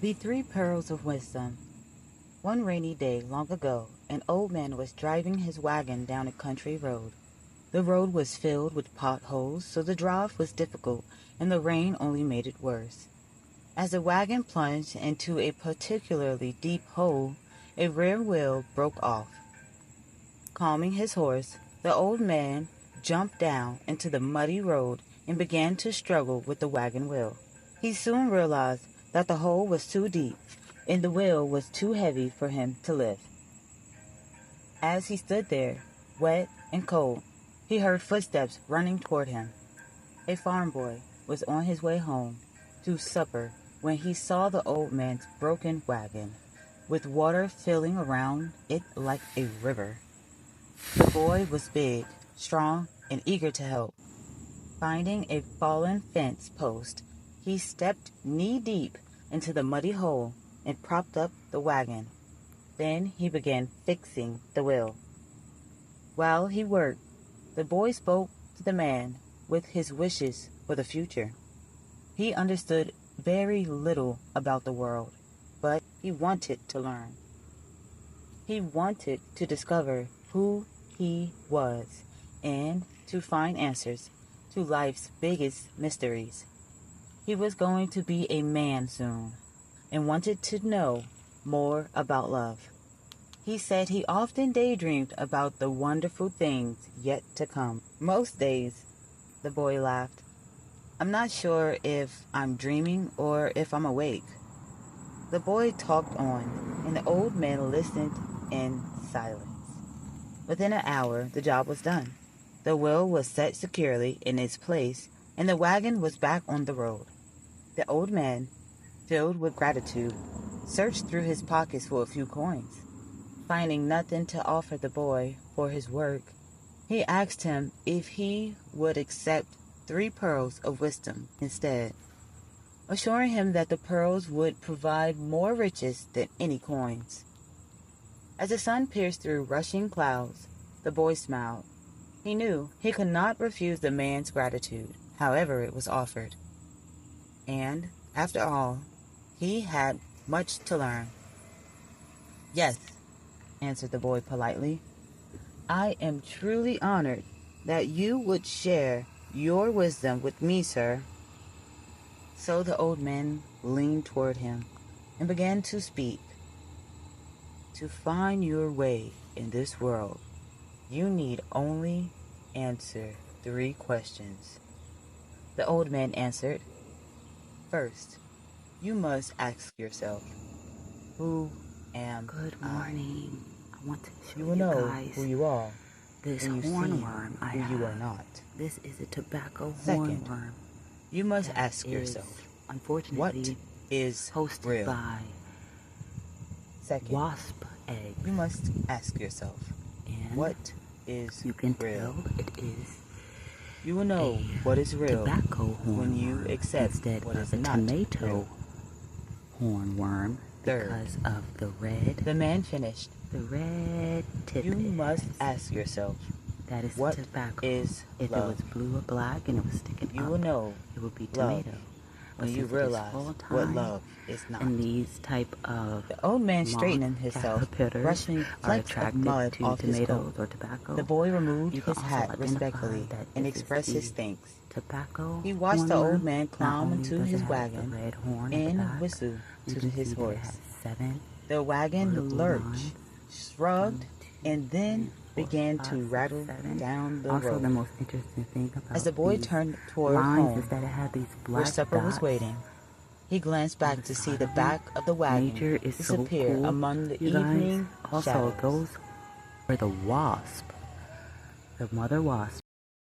The Three Pearls of Wisdom. One rainy day long ago, an old man was driving his wagon down a country road. The road was filled with potholes, so the drive was difficult, and the rain only made it worse. As the wagon plunged into a particularly deep hole, a rear wheel broke off. Calming his horse, the old man jumped down into the muddy road and began to struggle with the wagon wheel. He soon realized that the hole was too deep and the wheel was too heavy for him to lift. As he stood there, wet and cold, he heard footsteps running toward him. A farm boy was on his way home to supper when he saw the old man's broken wagon, with water filling around it like a river. The boy was big, strong, and eager to help. Finding a fallen fence post, he stepped knee-deep into the muddy hole and propped up the wagon. Then he began fixing the wheel. While he worked, the boy spoke to the man with his wishes for the future. He understood very little about the world, but he wanted to learn. He wanted to discover who he was and to find answers to life's biggest mysteries. He was going to be a man soon and wanted to know more about love. He said he often daydreamed about the wonderful things yet to come. Most days, the boy laughed. I'm not sure if I'm dreaming or if I'm awake. The boy talked on, and the old man listened in silence. Within an hour, the job was done. The wheel was set securely in its place, and the wagon was back on the road. The old man, filled with gratitude, searched through his pockets for a few coins. Finding nothing to offer the boy for his work, he asked him if he would accept 3 pearls of wisdom instead, assuring him that the pearls would provide more riches than any coins. As the sun pierced through rushing clouds, the boy smiled. He knew he could not refuse the man's gratitude, however it was offered. And, after all, he had much to learn. Yes, answered the boy politely. I am truly honored that you would share your wisdom with me, sir. So the old man leaned toward him and began to speak. To find your way in this world, you need only answer 3 questions. The old man answered. First, you must ask yourself, who am Good I? morning. I want to show You you will know guys who you are this when you see hornworm I who have. you are not. This is a tobacco Second, hornworm. You must that ask is, yourself, what unfortunately, is hosted real? by Second, wasp eggs. you must ask yourself, And what is you can real? tell it is You will know what is real tobacco when you hornworm accept instead what of is a not tomato real. hornworm Third, because of the red. the man finished. The red tip. You must ask yourself, that is what tobacco. is If love? it was blue or black and it was sticking You up, will know it would be love tomato. when you Since it is realize full what time, love is not. and these type of The old man moth straightened himself, caterpillars brushing are flecks of attracted mud to off his tomatoes coat. or tobacco. The boy removed You can his also hat identify respectfully that and this is expressed his the thanks. tobacco He watched the old hornworm. man Not climb only into does his it have wagon the red horn at the and back, whistle you to can his see that it horse. has 7 The wagon vertical lurched, lines. shrugged, 1, 2, and then 3, 4, began 5, to 6, rattle 7. down the Also, road. the most interesting thing about As the boy these turned toward lines home, is that it had these where black supper was dots waiting, he glanced on back the to see side the of them. back of the wagon Nature is so disappear cool, among the you guys. evening Also, shadows. those were the wasp, the mother wasp.